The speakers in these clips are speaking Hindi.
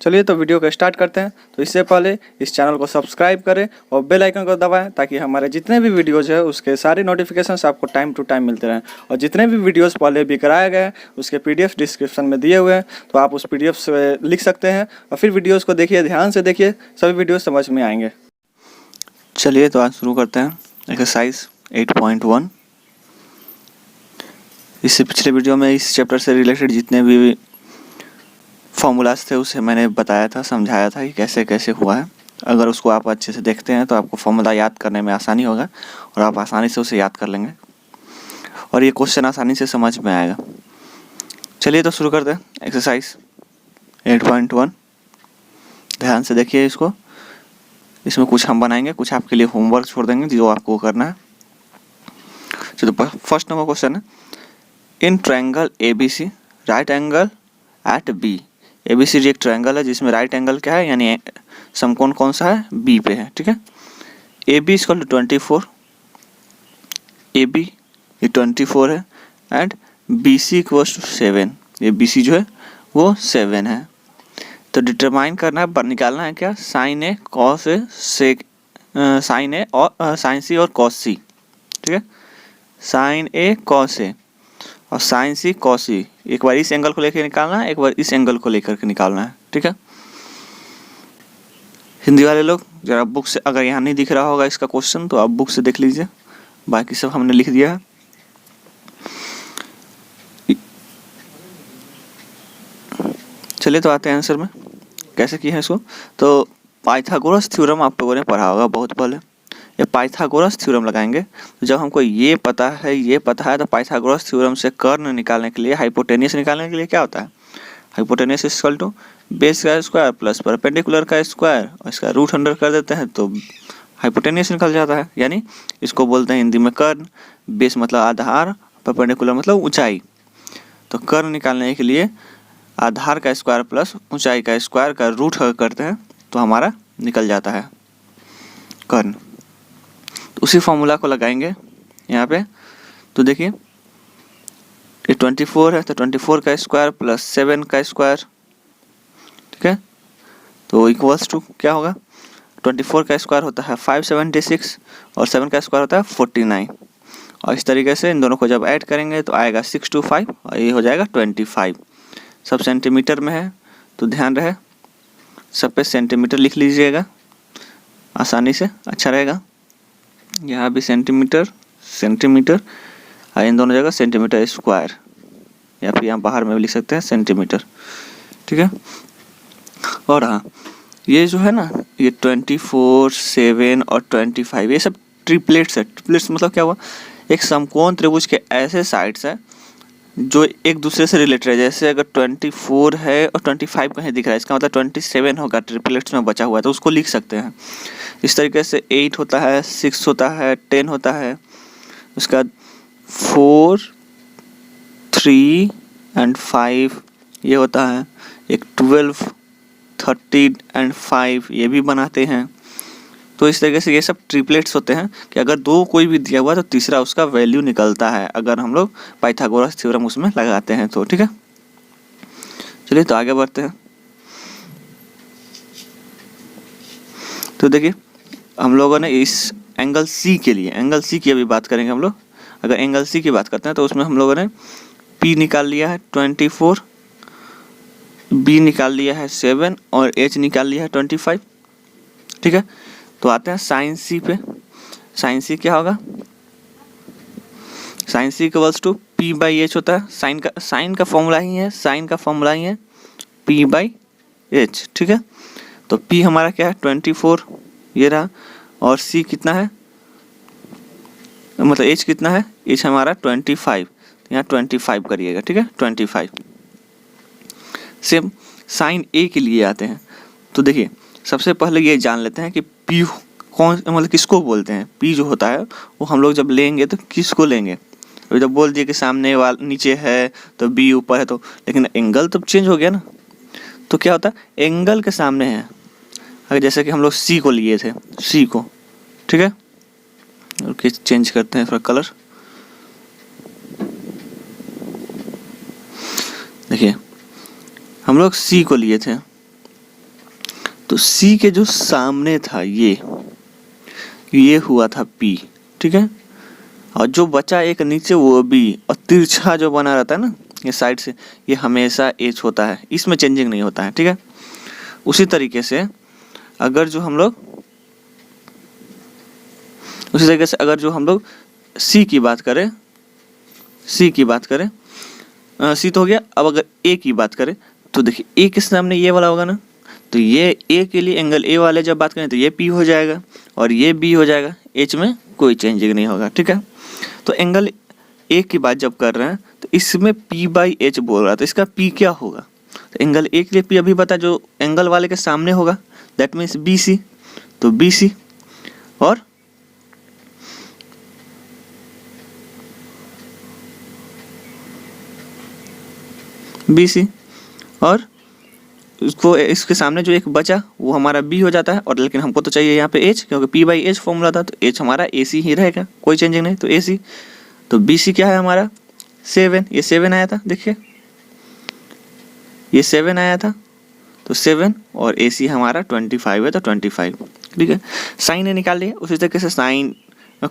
चलिए तो वीडियो को स्टार्ट करते हैं। तो इससे पहले इस चैनल को सब्सक्राइब करें और बेल आइकन को दबाएं ताकि हमारे जितने भी वीडियोज़ है उसके सारे नोटिफिकेशंस आपको टाइम टू टाइम मिलते रहें। और जितने भी वीडियोज़ पहले भी कराए गए हैं उसके PDF डिस्क्रिप्शन में दिए हुए हैं, तो आप उस PDF से लिख सकते हैं और फिर वीडियोज़ को देखिए, ध्यान से देखिए, सभी वीडियो समझ में आएंगे। चलिए तो आज शुरू करते हैं एक्सरसाइज 8.1। इससे पिछले वीडियो में इस चैप्टर से रिलेटेड जितने भी फॉर्मूलाज थे उसे मैंने बताया था, समझाया था कि कैसे कैसे हुआ है। अगर उसको आप अच्छे से देखते हैं तो आपको फॉर्मूला याद करने में आसानी होगा और आप आसानी से उसे याद कर लेंगे और ये क्वेश्चन आसानी से समझ में आएगा। चलिए तो शुरू करते हैं एक्सरसाइज 8.1। ध्यान से देखिए इसको। इसमें कुछ हम बनाएंगे, कुछ आपके लिए होमवर्क छोड़ देंगे जो आपको करना है। चलो फर्स्ट नंबर क्वेश्चन है, in triangle ABC right angle at B। ABC एक ट्रायंगल है जिसमें राइट एंगल क्या है, यानी समकोण कौन सा है, B पे है। ठीक है, AB इक्वल टू 24, AB ये 24 है एंड BC इक्वल टू 7। ये BC जो है वो 7 है। तो डिटरमाइन करना है, निकालना है क्या, sign A cos A sec sign ए और साइन सी और कॉस सी। ठीक है, साइन ए कॉस ए और साइन सी कॉस सी। एक बार इस एंगल को लेकर निकालना है, एक बार इस एंगल को लेकर के निकालना है। ठीक है, हिंदी वाले लोग जरा बुक से, अगर यहाँ नहीं दिख रहा होगा इसका क्वेश्चन तो आप बुक से देख लीजिए, बाकी सब हमने लिख दिया है। चलिए तो आते हैं आंसर में, कैसे किया है इसको। तो पाइथागोरस थ्योरम आप लोगों ने पढ़ा होगा बहुत पहले। ये पाइथागोरस थ्योरम लगाएंगे तो जब हमको ये पता है तो पाइथागोरस थ्योरम से कर्ण निकालने के लिए, हाइपोटेन्यूस निकालने के लिए क्या होता है, हाइपोटेन्यूस इक्वल टू बेस का स्क्वायर प्लस परपेंडिकुलर का स्क्वायर और इसका रूट अंडर कर देते हैं तो हाइपोटेन्यूस निकल जाता है। यानी इसको बोलते हैं हिंदी में कर्ण। बेस मतलब आधार, परपेंडिकुलर मतलब ऊंचाई। तो कर्ण निकालने के लिए आधार का स्क्वायर प्लस ऊंचाई का स्क्वायर का रूट करते हैं तो हमारा निकल जाता है कर्ण। तो उसी फॉर्मूला को लगाएंगे यहाँ पे। तो देखिए ये 24 है तो 24 का स्क्वायर प्लस 7 का स्क्वायर। ठीक है, तो इक्वल्स टू क्या होगा, 24 का स्क्वायर होता है 576 और 7 का स्क्वायर होता है 49। और इस तरीके से इन दोनों को जब ऐड करेंगे तो आएगा 625 और ये हो जाएगा 25। सब सेंटीमीटर में है तो ध्यान रहे सब पे सेंटीमीटर लिख लीजिएगा, आसानी से अच्छा रहेगा। यहाँ भी सेंटीमीटर और इन दोनों जगह सेंटीमीटर स्क्वायर, या फिर यहाँ बाहर में भी लिख सकते हैं सेंटीमीटर। ठीक है, और हाँ ये जो है ना, ये 24, 7 और 25 ये सब ट्रिपलेट्स है। ट्रिपलेट्स मतलब क्या हुआ, एक समकोण त्रिभुज के ऐसे साइड्स है जो एक दूसरे से रिलेटेड है। जैसे अगर 24 है और 25 कहीं दिख रहा है, इसका मतलब 27 होगा ट्रिपलेट्स में बचा हुआ है, तो उसको लिख सकते हैं इस तरीके से। 8 होता है, 6 होता है, 10 होता है, उसका 4, 3 एंड 5 ये होता है। एक 12, 13 एंड 5 ये भी बनाते हैं। तो इस तरीके से ये सब ट्रिपलेट्स होते हैं कि अगर दो कोई भी दिया हुआ तो तीसरा उसका वैल्यू निकलता है अगर हम लोग पाइथागोरस थ्योरम उसमें लगाते हैं तो। ठीक है, चलिए तो आगे बढ़ते हैं। तो देखिए हम लोगों ने इस एंगल C के लिए, एंगल C की अभी बात करेंगे हम लोग। अगर एंगल C की बात करते हैं तो उसमें हम लोगों ने P निकाल लिया है 24, B निकाल लिया है 7 और H निकाल लिया है 25। ठीक है, तो आते हैं साइन C पे। साइन C क्या होगा, sign C equals to P/H होता है। साइन का फॉर्मूला ही है, साइन का फॉर्मूला ही है P/H। ठीक है, तो P हमारा क्या है 24 ये रहा, और C कितना है, मतलब H कितना है, H हमारा 25, यहाँ 25 करिएगा। ठीक है, 25। सेम साइन A के लिए आते हैं। तो देखिए सबसे पहले ये जान लेते हैं कि P कौन, मतलब किसको बोलते हैं। P जो होता है वो हम लोग जब लेंगे तो किसको लेंगे, अभी जब बोल दिए कि सामने वाला नीचे है तो B ऊपर है, तो लेकिन एंगल तो चेंज हो गया ना। तो क्या होता है, एंगल के सामने है। अगर जैसे कि हम लोग C को लिए थे, C को, ठीक है, ओके चेंज करते हैं थोड़ा कलर। देखिए हम लोग C को लिए थे, तो सी के जो सामने था ये हुआ था पी, ठीक है। और जो बचा एक नीचे वो बी, और तिरछा जो बना रहता है ना ये साइड से, ये हमेशा एच होता है, इसमें चेंजिंग नहीं होता है, ठीक है। उसी तरीके से अगर जो हम लोग सी की बात करें, सी तो हो गया। अब अगर ए की बात करें तो देखिए ए के सामने ये वाला होगा ना, तो ये ए के लिए एंगल ए वाले जब बात करें तो ये पी हो जाएगा और ये बी हो जाएगा, एच में कोई चेंजिंग नहीं होगा, ठीक है। तो एंगल ए की बात जब कर रहे हैं तो इसमें पी बाई एच बोल रहा है, तो इसका पी क्या होगा? तो एंगल ए के लिए पी अभी बता, जो एंगल वाले के सामने होगा दैट मीन्स बी सी, तो बी सी और बी सी, और उसको इसके सामने जो एक बचा वो हमारा बी हो जाता है। और लेकिन हमको तो चाहिए यहाँ पे एच, क्योंकि पी बाई एच फॉर्मूला था, तो एच हमारा ए सी ही रहेगा, कोई चेंजिंग नहीं, तो ए सी। तो बी सी क्या है हमारा 7, ये 7 आया था, देखिए ये 7 आया था, तो 7 और ए सी हमारा 25 है, तो 25, ठीक है। साइन ए निकाल लिए, उसी तरीके से साइन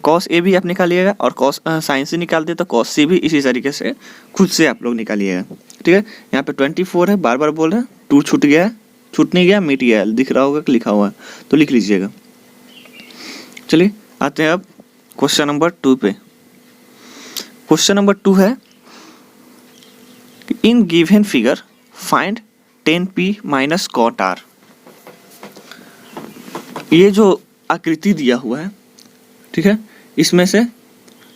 कॉस ए भी आप निकालिएगा, और कॉस साइन से निकाल दिए तो कॉस सी भी इसी तरीके से खुद से आप लोग निकालिएगा, ठीक है। यहाँ पे 24 है, बार बार बोल रहे हैं, 2 छूट गया है, छूट नहीं गया, मिट गया है, दिख रहा होगा कि लिखा हुआ है, तो लिख लीजिएगा। चलिए आते हैं अब क्वेश्चन नंबर 2 पे। क्वेश्चन नंबर 2 है in given figure find 10p minus cot R. ये जो आकृति दिया हुआ है, ठीक है, इसमें से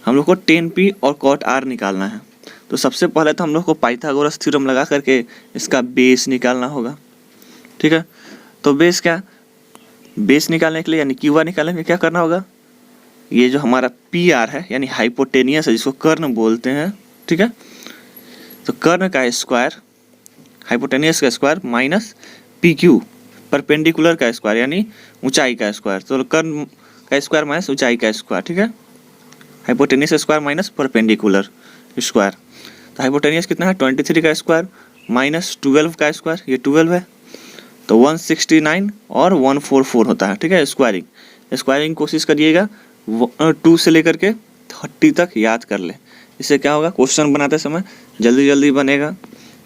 हम लोग को 10p और कॉट आर निकालना है। तो सबसे पहले तो हम लोग को पाइथागोरस थ्योरम लगा करके इसका बेस निकालना होगा, ठीक है। तो बेस निकालने के लिए यानी क्यू आर निकालने के लिए क्या करना होगा, ये जो हमारा पी आर है यानी हाइपोटेनियस है, जिसको कर्ण बोलते हैं, ठीक है। तो कर्ण का स्क्वायर, हाइपोटेनियस का square minus P Q perpendicular का स्क्वायर यानी ऊंचाई का स्क्वायर, तो कर्ण का स्क्वायर माइनस ऊंचाई का स्क्वायर, ठीक है। Hypotenuse square minus perpendicular square, तो हाइपोटेनियस कितना है 23 का स्क्वायर माइनस 12 का स्क्वायर, ये 12 है, तो 169 और 144 होता है, ठीक है। स्क्वायरिंग कोशिश करिएगा 2 से लेकर के 30 तक याद कर ले, इससे क्या होगा क्वेश्चन बनाते समय जल्दी बनेगा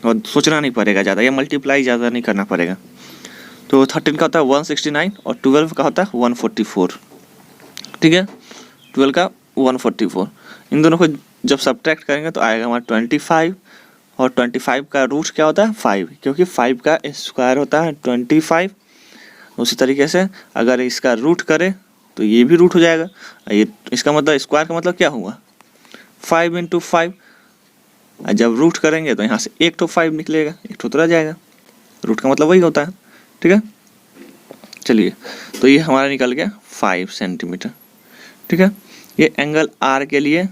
और सोचना नहीं पड़ेगा ज़्यादा, या मल्टीप्लाई ज़्यादा नहीं करना पड़ेगा। तो 13 का होता है 169 और 12 का होता है 144, ठीक है। 12 का 144, इन दोनों को जब सब्ट्रैक्ट करेंगे तो आएगा हमारा 25, और 25 का रूट क्या होता है 5, क्योंकि 5 का स्क्वायर होता है 25। उसी तरीके से अगर इसका रूट करें तो ये भी रूट हो जाएगा, ये इसका मतलब स्क्वायर का मतलब क्या हुआ 5 × 5, और जब रूट करेंगे तो यहाँ से एक तो 5 निकलेगा, एक तो रह जाएगा, रूट का मतलब वही होता है, ठीक है। चलिए तो ये हमारा निकल गया 5 सेंटीमीटर, ठीक है। ये एंगल आर के लिए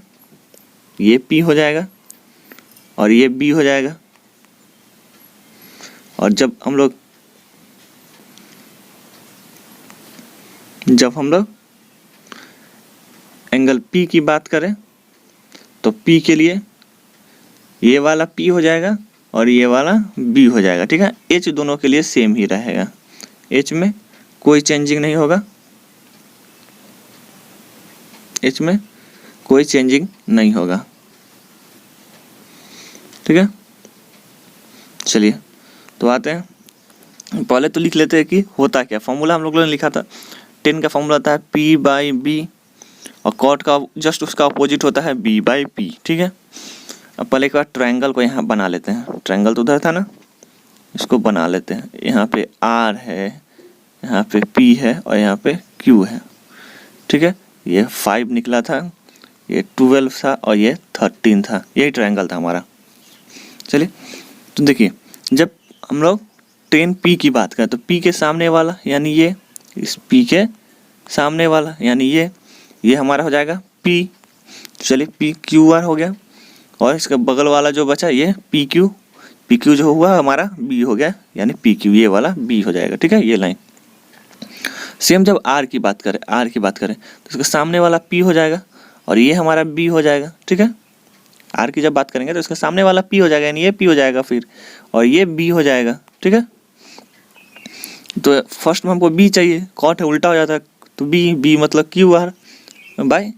ये पी हो जाएगा और ये बी हो जाएगा, और जब हम लोग एंगल पी की बात करें तो पी के लिए ये वाला पी हो जाएगा और ये वाला बी हो जाएगा, ठीक है। एच दोनों के लिए सेम ही रहेगा, एच में कोई चेंजिंग नहीं होगा, एच में कोई चेंजिंग नहीं होगा, ठीक है। चलिए तो आते हैं, पहले तो लिख लेते हैं कि होता क्या। फॉर्मूला हम लोगों ने लिखा था 10 का फॉर्मूला आता है पी बाई बी, और कॉट का जस्ट उसका अपोजिट होता है बी बाई पी, ठीक है। अब पहले एक बार ट्रायंगल को यहाँ बना लेते हैं, ट्रायंगल तो उधर था ना, इसको बना लेते हैं। यहाँ पे आर है, यहाँ पे पी है और यहाँ पे क्यू है, ठीक है। ये 5 निकला था, ये 12 था और ये 13 था, यही ट्रायंगल था हमारा। चलिए तो देखिए जब हम लोग 10p की बात करें तो p के सामने वाला यानी ये, इस p के सामने वाला यानी ये हमारा हो जाएगा p। चलिए p क्यू आर हो गया, और इसका बगल वाला जो बचा ये पी क्यू जो हुआ हमारा b हो गया, यानी पी क्यू ये वाला b हो जाएगा, ठीक है। ये लाइन सेम जब r की बात करें तो इसका सामने वाला p हो जाएगा और ये हमारा b हो जाएगा, ठीक है। r की जब बात करेंगे तो इसका सामने वाला p हो जाएगा, यानी ये p हो जाएगा फिर, और ये b हो जाएगा, ठीक है। तो फर्स्ट में हमको बी चाहिए, कॉट है उल्टा हो जाता है, तो बी मतलब Q R by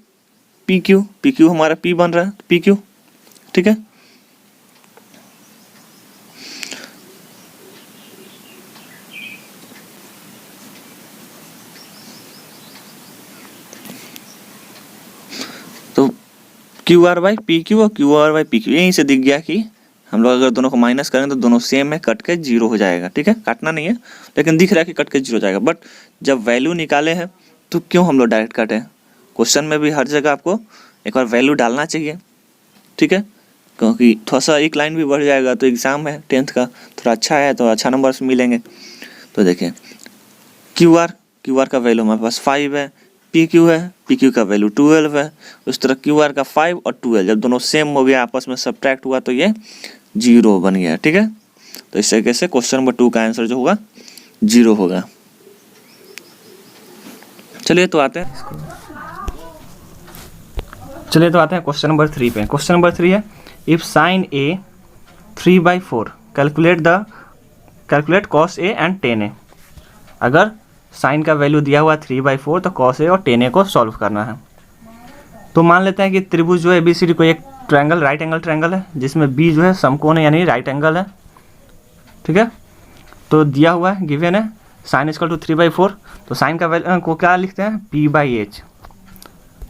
P Q हमारा पी बन रहा है, पी क्यू। ठीक है, तो Q R by P Q और Q R by P Q, यहीं से दिख गया कि हम लोग अगर दोनों को माइनस करें तो दोनों सेम है, कट के जीरो हो जाएगा। ठीक है, काटना नहीं है लेकिन दिख रहा है कि कट के जीरो हो जाएगा। बट जब वैल्यू निकाले हैं तो क्यों हम लोग डायरेक्ट काटे? क्वेश्चन में भी हर जगह आपको एक बार वैल्यू डालना चाहिए। ठीक है, क्योंकि थोड़ा सा एक लाइन भी बढ़ जाएगा तो एग्ज़ाम है 10th का, थोड़ा अच्छा है तो अच्छा नंबर्स मिलेंगे। तो देखिए क्यू आर का वैल्यू हमारे पास 5 है, पी क्यू है, पी क्यू का वैल्यू 12 है। उस तरह क्यू आर का 5 और 12 जब दोनों सेम हो गया, आपस में सब्ट्रैक्ट हुआ तो ये 0 बन गया। ठीक है, तो इस तरीके से क्वेश्चन नंबर 2 का आंसर जो होगा 0 होगा। चलिए तो आते हैं क्वेश्चन नंबर 3 पे। क्वेश्चन नंबर 3 है, if sine A 3/4 calculate cos A and tan A. अगर साइन का वैल्यू दिया हुआ 3/4 तो कॉस ए और टेन ए को सॉल्व करना है। तो मान लेते हैं कि त्रिभुज जो है ABCD को एक ट्रायंगल, राइट एंगल ट्रायंगल है, जिसमें बी जो है समकोण है यानी राइट एंगल है। ठीक है, तो दिया हुआ है, गिवन है साइन इक्वल टू 3/4। तो साइन का वैल्यू को क्या लिखते हैं, P/H।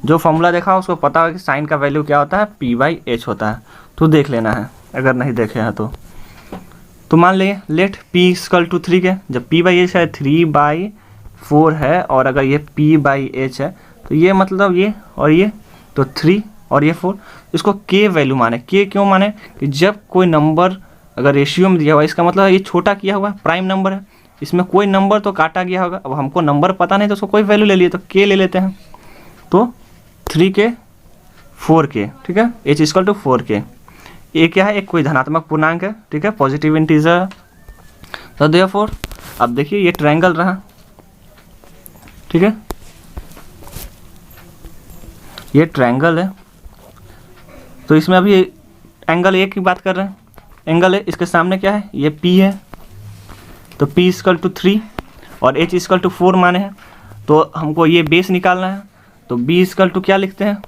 जो फॉर्मूला देखा हो उसको पता हो कि साइन का वैल्यू क्या होता है, P/H होता है। तो देख लेना है अगर नहीं देखे हैं तो मान लिए लेट P इक्वल टू 3 के, जब P/H है 3/4 है और अगर ये P/H है तो ये मतलब ये और ये, तो 3 और ये 4। इसको K वैल्यू माने। K क्यों माने कि जब कोई नंबर अगर रेशियो में दिया हुआ है, इसका मतलब ये छोटा किया हुआ है, प्राइम नंबर है, इसमें कोई नंबर तो काटा गया होगा। अब हमको नंबर पता नहीं तो उसको कोई वैल्यू ले लिए, तो K ले लेते हैं। तो 3K 4K। ठीक है, H इक्वल टू 4K। ये क्या है, एक कोई धनात्मक पूर्णांक है। ठीक है, पॉजिटिव इंटीजर। तो देयरफॉर अब देखिए ये ट्रायंगल रहा। ठीक है, ये ट्रायंगल है, तो इसमें अभी एंगल ए की बात कर रहे हैं। एंगल है, इसके सामने क्या है, ये P है, तो P इक्वल टू 3 और H इक्वल टू 4 माने हैं। तो हमको ये बेस निकालना है, तो B इक्वल टू क्या लिखते हैं,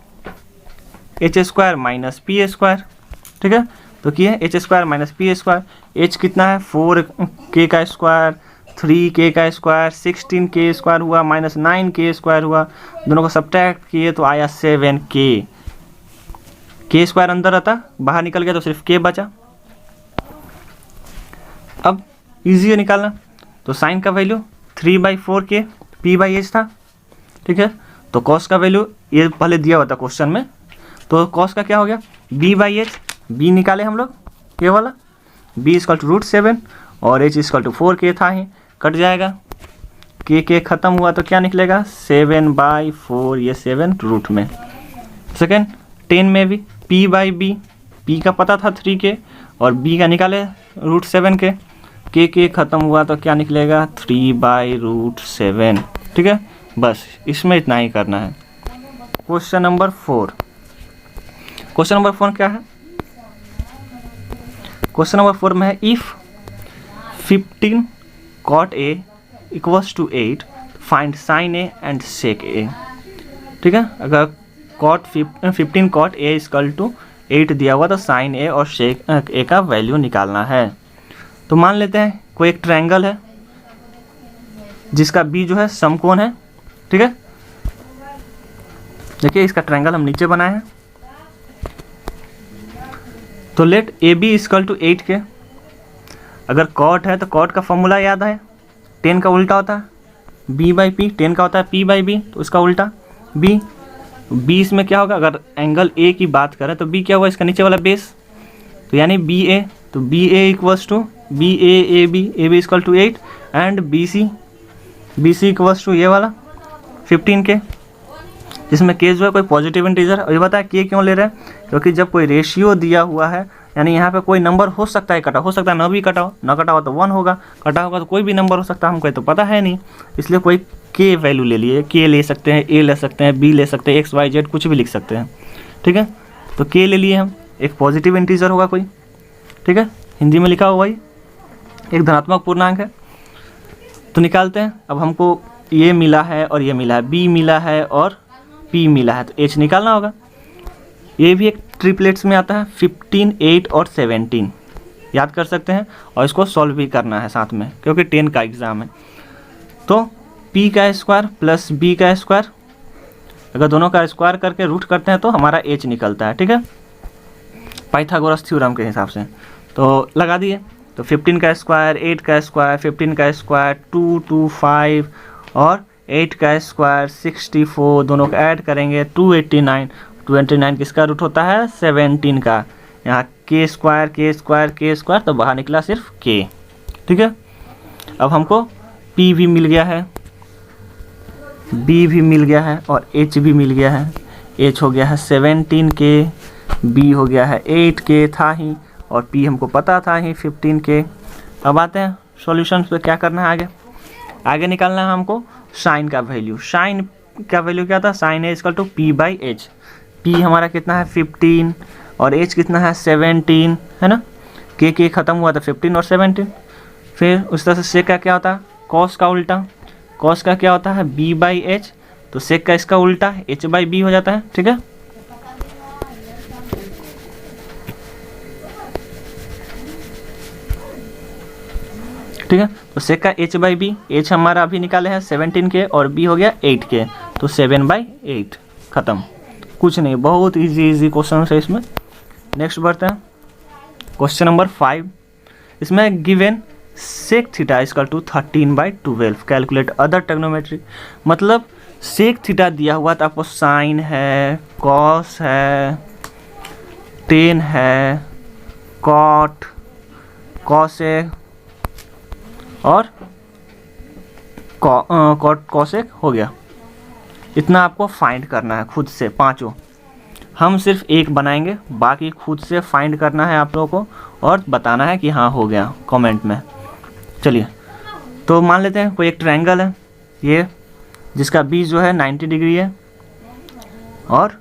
H² माइनस P²। ठीक है, तो किए H² माइनस P²। H कितना है, 4K का स्क्वायर, 3K का स्क्वायर, 16K² हुआ, माइनस 9K² हुआ। दोनों को सब्ट्रैक्ट किए तो आया 7K। K² अंदर रहता, बाहर निकल गया तो सिर्फ K बचा। अब इजी है निकालना, तो साइन का वैल्यू 3/4K P/H था। ठीक है, तो कॉस का वैल्यू ये पहले दिया हुआ था क्वेश्चन में, तो कॉस का क्या हो गया, B/H। B निकाले हम लोग, K वाला, B इक्वल टू √7 और H इक्वल टू 4K था ही, कट जाएगा। K खत्म हुआ तो क्या निकलेगा, 7/4, ये 7 रूट में। सेकेंड 10 में भी P/B, P का पता था 3K और B का निकाले √7K। K खत्म हुआ तो क्या निकलेगा, 3/√7। ठीक है, बस इसमें इतना ही करना है। क्वेश्चन नंबर 4 क्या है, क्वेश्चन नंबर 4 में है, if 15 cot A equals to 8 find sine A and sec A। ठीक है, अगर 15 cot A इक्वल टू 8 दिया हुआ तो साइन A और सेक A का वैल्यू निकालना है। तो मान लेते हैं कोई एक ट्रायंगल है जिसका B जो है समकोण है। ठीक है, देखिए इसका ट्रायंगल हम नीचे बनाए हैं। तो late AB equal to 8K। अगर कॉट है तो कॉट का फॉर्मूला याद है, 10 का उल्टा होता है B/P, 10 का होता है P/B, तो इसका उल्टा B इसमें क्या होगा, अगर एंगल A की बात करें तो B क्या हुआ, इसका नीचे वाला बेस, तो यानी BA, तो BA equals to AB equal to 8 and BC equals to ये वाला 15K, जिसमें K जो है कोई पॉजिटिव इंटीजर। और ये बता है K क्यों ले रहे हैं, क्योंकि जब कोई रेशियो दिया हुआ है यानी यहाँ पे कोई नंबर हो सकता है कटा, हो सकता है ना भी कटा हो, ना कटा हो तो 1 होगा, कटा होगा तो कोई भी नंबर हो सकता है, हमको तो पता है नहीं, इसलिए कोई K वैल्यू ले लिए। K ले सकते हैं, A ले सकते हैं, B ले सकते हैं, X Y Z कुछ भी लिख सकते हैं। ठीक है, तो K ले लिए हम, एक पॉजिटिव इंटीजर होगा कोई। ठीक है, हिंदी में लिखा हुआ ही एक धनात्मक पूर्णांक है। तो निकालते हैं। अब हमको ये मिला है और ये मिला है, बी मिला है और पी मिला है, तो एच निकालना होगा। ये भी एक ट्रिपलेट्स में आता है, 15, 8 और 17 याद कर सकते हैं, और इसको सॉल्व भी करना है साथ में क्योंकि 10 का एग्ज़ाम है। तो p का स्क्वायर प्लस b का स्क्वायर, अगर दोनों का स्क्वायर करके रूट करते हैं तो हमारा h निकलता है, ठीक है, पाइथागोरस थ्योरम के हिसाब से। तो लगा दिए, तो 15 का स्क्वायर, 8 का स्क्वायर, 15 का स्क्वायर 2, 2, 5 और 8 का स्क्वायर 64, दोनों का ऐड करेंगे 289। 289 किसका रूट होता है? 17 का। यहाँ के स्क्वायर के स्क्वायर के स्क्वायर, तो बाहर निकला सिर्फ के, ठीक है। अब हमको p भी मिल गया है, b भी मिल गया है और h भी मिल गया है। h हो गया है 17 के, b हो गया है 8 के था ही, और p हमको पता था ही 15 के। अब आते हैं सॉल्यूशन पे, क्या करना है आगे? आगे निकालना है हमको साइन का वैल्यू। साइन का वैल्यू क्या था? Sine A equal to p by H. p हमारा कितना है? 15 और h कितना है? 17, है ना। के ख़त्म हुआ था 15 और 17। फिर उस तरह से सेक का क्या होता है? कॉस का उल्टा। कॉस का क्या होता है? b by H. तो सेक का इसका उल्टा h बाई बी हो जाता है, ठीक है। ठीक है, तो सेक का h बाई बी, h हमारा अभी निकाले हैं 17 के और b हो गया 8 के, तो 7/8 ख़त्म। कुछ नहीं, बहुत इजी क्वेश्चन है इसमें। नेक्स्ट बढ़ते हैं क्वेश्चन नंबर 5। इसमें given sec theta equal to 13/12 calculate other trigonometry. मतलब सेक थीटा दिया हुआ तो आपको साइन है, कॉस है, टेन है, कॉट, कॉसेक और कॉट कॉसेक हो गया। इतना आपको फाइंड करना है खुद से, पांचों। हम सिर्फ एक बनाएंगे, बाकी खुद से फाइंड करना है आप लोगों को और बताना है कि हाँ हो गया कमेंट में। चलिए, तो मान लेते हैं कोई एक ट्रायंगल है ये, जिसका बीच जो है 90 डिग्री है, और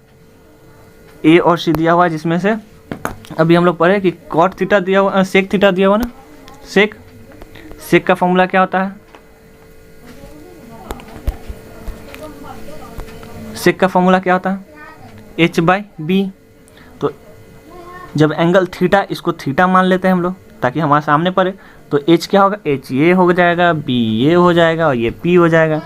ए और सी दिया हुआ है, जिसमें से अभी हम लोग पढ़े कि कॉट थीटा दिया हुआ, सेक थीटा दिया हुआ ना। सेक का फॉर्मूला क्या होता है? सेक का फॉर्मूला क्या होता है? h by B. तो जब एंगल थीटा, इसको थीटा मान लेते हैं हम लोग ताकि हमारे सामने पड़े, तो h क्या होगा? h ये हो जाएगा, b ये हो जाएगा और ये p हो जाएगा।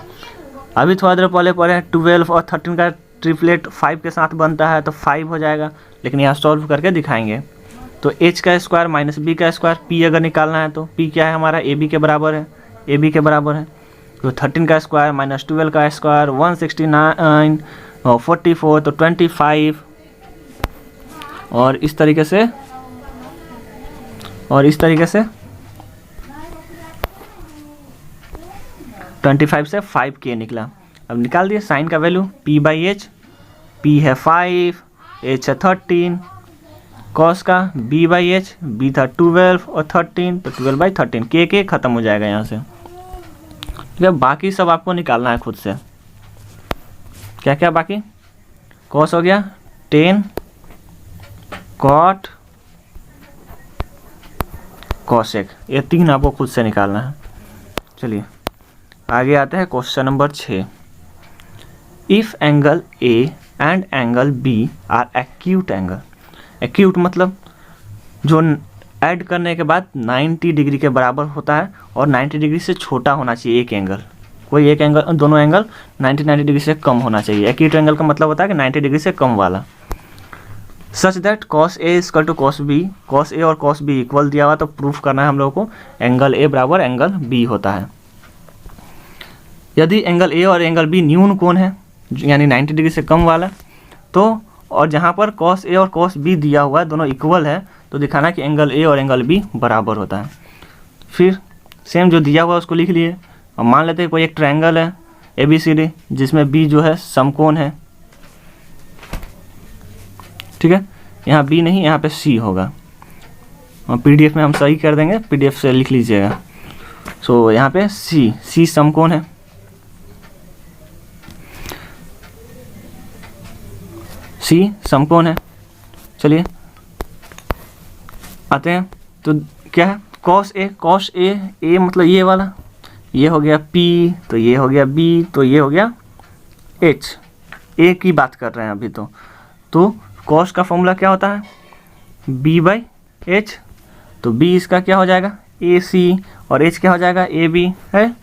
अभी थोड़ा देर पहले पढ़े 12 और 13 का ट्रिपलेट 5 के साथ बनता है, तो 5 हो जाएगा, लेकिन यहाँ सॉल्व करके दिखाएंगे। तो h का स्क्वायर माइनस b का स्क्वायर, p अगर निकालना है तो p क्या है हमारा? ab के बराबर है, ab के बराबर है। तो 13 का स्क्वायर माइनस 12 का स्क्वायर 169 और 44, तो 25, और इस तरीके से 25 से 5k निकला। अब निकाल दिए साइन का value p by H. p है 5, h है 13, कॉस का b बाई एच, b था 12 और 13, तो 12/13, के ख़त्म हो जाएगा यहाँ से। ठीक है, बाकी सब आपको निकालना है खुद से। क्या क्या बाकी? कॉस हो गया 10, कॉट, कॉसेक, ये 3 आपको खुद से निकालना है। चलिए आगे आते हैं question number 6। If angle A and angle B are acute angle. Acute मतलब जो ऐड करने के बाद 90 डिग्री के बराबर होता है और 90 डिग्री से छोटा होना चाहिए एक एंगल। कोई एक एंगल, दोनों एंगल 90 डिग्री से कम होना चाहिए। एक्यूट एंगल का मतलब होता है कि 90 डिग्री से कम वाला। Such that cos A equal to cos B, cos A और कॉस बी इक्वल दिया हुआ, तो प्रूफ करना है हम लोगों को एंगल ए बराबर एंगल बी होता है। यदि एंगल ए और एंगल बी न्यून कोण है, यानी 90 डिग्री से कम वाला, तो और जहाँ पर कॉस ए और कॉस बी दिया हुआ है दोनों इक्वल है, तो दिखाना कि एंगल ए और एंगल बी बराबर होता है। फिर सेम जो दिया हुआ है उसको लिख लिए। अब मान लेते हैं कोई एक ट्रायंगल है ABCD, जिसमें बी जो है समकोण है। ठीक है, यहाँ बी नहीं, यहाँ पे सी होगा, और PDF में हम सही कर देंगे, PDF से लिख लीजिएगा। सो यहाँ पे सी समकोण है। सी समकोण है। चलिए आते हैं, तो क्या है? कॉस ए, ए मतलब ये वाला, ये हो गया P, तो ये हो गया B, तो ये हो गया H। A की बात कर रहे हैं अभी तो cos का फॉर्मूला क्या होता है B/H, तो B इसका क्या हो जाएगा AC और H क्या हो जाएगा AB है।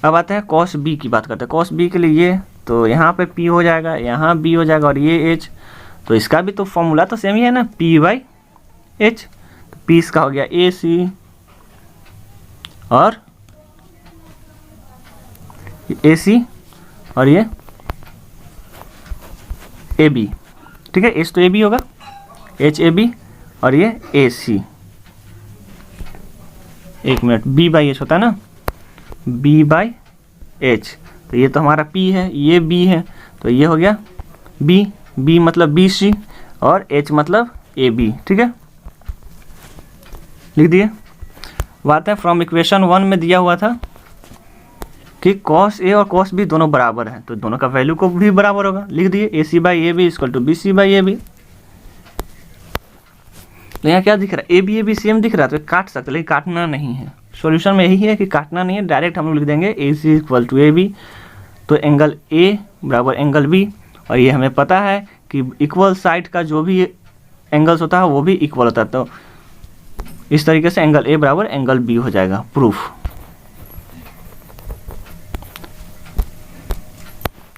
अब आते हैं cos B की बात करते हैं। cos B के लिए ये, तो यहाँ पे P हो जाएगा, यहाँ B हो जाएगा और ये H, तो इसका भी तो फॉर्मूला तो सेम ही है ना P/H, तो P इसका हो गया AC और AC और ये AB, ठीक है। H तो AB होगा, HAB और ये AC। एक मिनट, B/H होता है ना, B/H, तो ये तो हमारा P है, ये B है, तो ये हो गया B मतलब BC और H मतलब AB, ठीक है, लिख दिए। बात है फ्रॉम इक्वेशन 1 में दिया हुआ था कि cos A और cos B दोनों बराबर हैं, तो दोनों का वैल्यू को भी बराबर होगा, लिख दिए AC/AB इक्वल टू BC/AB। तो यहाँ क्या दिख रहा है, AB सेम दिख रहा है, तो काट सकते, लेकिन काटना नहीं है। सॉल्यूशन में यही है कि काटना नहीं है, डायरेक्ट हम लोग लिख देंगे AC इक्वल टू AB, तो एंगल A बराबर एंगल B, और ये हमें पता है कि इक्वल साइड का जो भी एंगल्स होता है वो भी इक्वल होता है, तो इस तरीके से एंगल A बराबर एंगल B हो जाएगा, प्रूफ।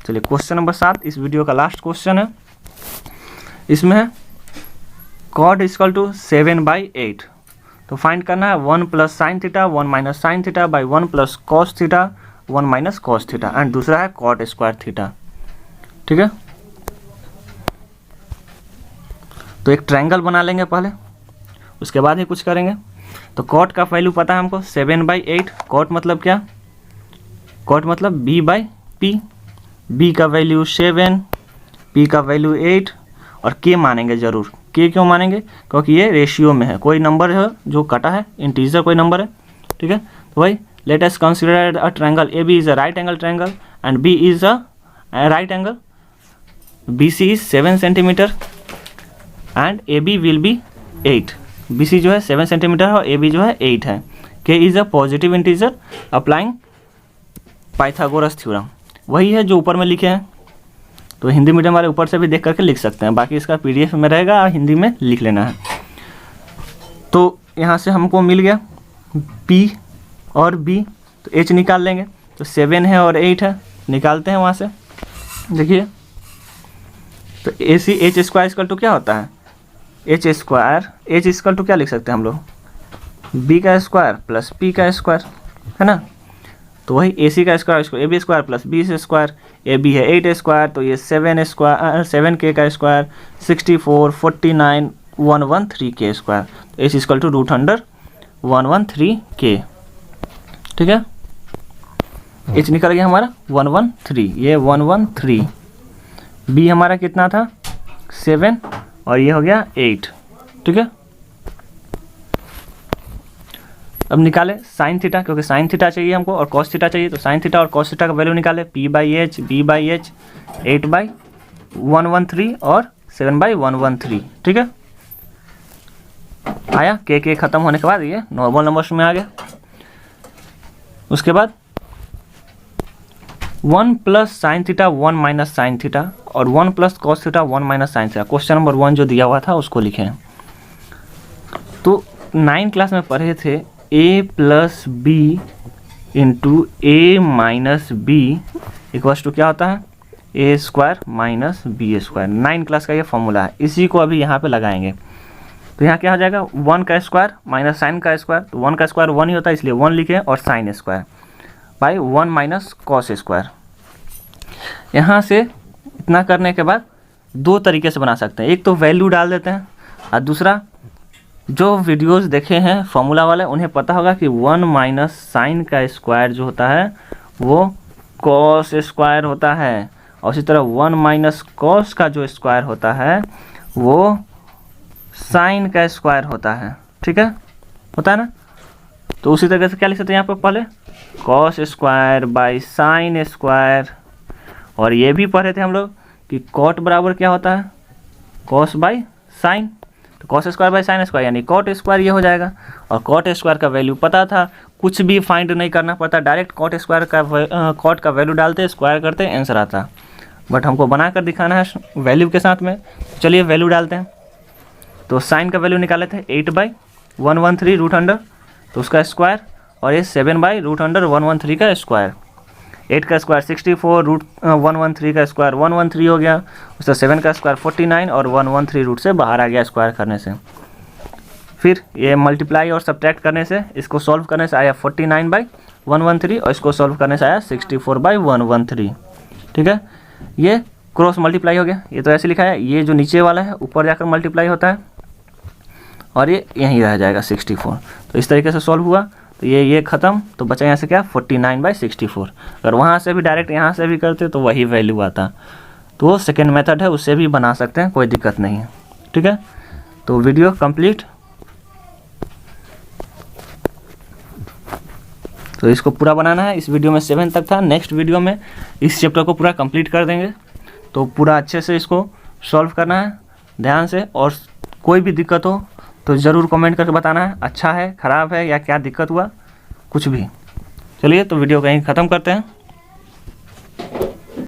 चलिए क्वेश्चन नंबर 7 इस वीडियो का लास्ट क्वेश्चन है। इसमें है cot इक्वल टू 7/8, तो फाइंड करना है 1 plus sine theta 1 minus sine theta by 1 plus cos theta 1 minus cos theta, and दूसरा है cot स्क्वायर थीटा, ठीक है। तो एक ट्रायंगल बना लेंगे पहले, उसके बाद ही कुछ करेंगे। तो cot का वैल्यू पता है हमको 7/8, cot मतलब क्या, cot मतलब B/P, B का वैल्यू 7, P का वैल्यू 8 और K मानेंगे ज़रूर। K क्यों मानेंगे, क्योंकि ये रेशियो में है, कोई नंबर है जो कटा है, इंटीजर कोई नंबर है, ठीक है। तो भाई let us consider a triangle AB is a right angle triangle and B is a right angle, BC is 7 centimetre and AB will be 8। BC जो है 7 सेंटीमीटर है और AB जो है 8 है। K is a positive integer applying Pythagoras theorem, वही है जो ऊपर में लिखे हैं, तो हिंदी मीडियम वाले ऊपर से भी देख करके लिख सकते हैं, बाकी इसका PDF में रहेगा और हिंदी में लिख लेना है। तो यहाँ से हमको मिल गया P और B, तो H निकाल लेंगे, तो 7 है और 8 है, निकालते हैं वहाँ से। देखिए तो AC H square equal to क्या होता है, H square, H equal to क्या लिख सकते हैं हम लोग, B का स्क्वायर प्लस P का स्क्वायर, है ना। तो वही AC का square AB square plus B square, AB है 8 स्क्वायर, तो ये 7 स्क्वायर 7K का स्क्वायर 64 49 113K स्क्वायर, तो H इक्वल टू √113K, ठीक है। H निकल गया हमारा 113, ये 113, B हमारा कितना था 7 और ये हो गया 8, ठीक है। अब निकाले साइन थीटा, क्योंकि साइन थीटा चाहिए हमको और कॉस थीटा चाहिए, तो साइन थीटा और कॉस थीटा का वैल्यू निकाले P/H B/H 8/113 और 7/113, ठीक है। आया K ख़त्म होने के बाद ये नॉर्मल नंबर्स में आ गया। उसके बाद 1 plus sine theta 1 minus sine theta और 1 plus cos theta 1 minus sine theta, question number 1 जो दिया हुआ था उसको लिखें। तो 9 क्लास में पढ़े थे A plus B into A minus B equals to क्या होता है, A square minus B square. 9 class का ये फॉर्मूला है, इसी को अभी यहाँ पे लगाएंगे। तो यहाँ क्या हो जाएगा 1 का स्क्वायर माइनस साइन का स्क्वायर, तो 1 का स्क्वायर 1 ही होता है इसलिए 1 लिखे, और sine square by 1 minus cos square. यहाँ से इतना करने के बाद दो तरीके से बना सकते हैं, एक तो वैल्यू डाल देते हैं और दूसरा जो वीडियोस देखे हैं फॉर्मूला वाले उन्हें पता होगा कि 1 माइनस साइन का स्क्वायर जो होता है वो कॉस स्क्वायर होता है, और इसी तरह 1 माइनस कॉस का जो स्क्वायर होता है वो साइन का स्क्वायर होता है, ठीक है, होता है ना। तो उसी तरीके से क्या लिख सकते हैं यहाँ पर, पहले cos square by sine square, और ये भी पढ़े थे हम लोग कि कॉट बराबर क्या होता है, कॉस बाई साइन, तो cos square by sine square यानी कॉट स्क्वायर ये हो जाएगा, और कॉट स्क्वायर का वैल्यू पता था कुछ भी फाइंड नहीं करना पड़ता, डायरेक्ट कॉट स्क्वायर का कॉट का वैल्यू डालते, स्क्वायर करते, आंसर आता। बट हमको बना कर दिखाना है वैल्यू के साथ में। चलिए वैल्यू डालते हैं। तो साइन का वैल्यू निकाले थे 8/113 रूट अंडर, तो उसका स्क्वायर, और ये 7/√113 का स्क्वायर। 8 का स्क्वायर 64, √113 का स्क्वायर 113 हो गया, उससे 7 का स्क्वायर 49 और 113 रूट से बाहर आ गया स्क्वायर करने से। फिर ये मल्टीप्लाई और सब्ट्रैक्ट करने से, इसको सॉल्व करने से आया 49/113 और इसको सॉल्व करने से आया 64/113। ठीक है, ये क्रॉस मल्टीप्लाई हो गया। ये तो ऐसे लिखा है, ये जो नीचे वाला है ऊपर जाकर मल्टीप्लाई होता है और ये यहीं रह जाएगा 64। तो इस तरीके से सॉल्व हुआ। तो ये ख़त्म, तो बचा यहाँ से क्या 49/64। अगर वहाँ से भी डायरेक्ट यहाँ से भी करते तो वही वैल्यू आता। तो वो सेकेंड मेथड है, उससे भी बना सकते हैं, कोई दिक्कत नहीं है। ठीक है, तो वीडियो कंप्लीट। तो इसको पूरा बनाना है। इस वीडियो में 7 तक था, नेक्स्ट वीडियो में इस चैप्टर को पूरा कंप्लीट कर देंगे। तो पूरा अच्छे से इसको सॉल्व करना है ध्यान से, और कोई भी दिक्कत हो तो ज़रूर कमेंट करके बताना है, अच्छा है, ख़राब है या क्या दिक्कत हुआ, कुछ भी। चलिए तो वीडियो कहीं ख़त्म करते हैं।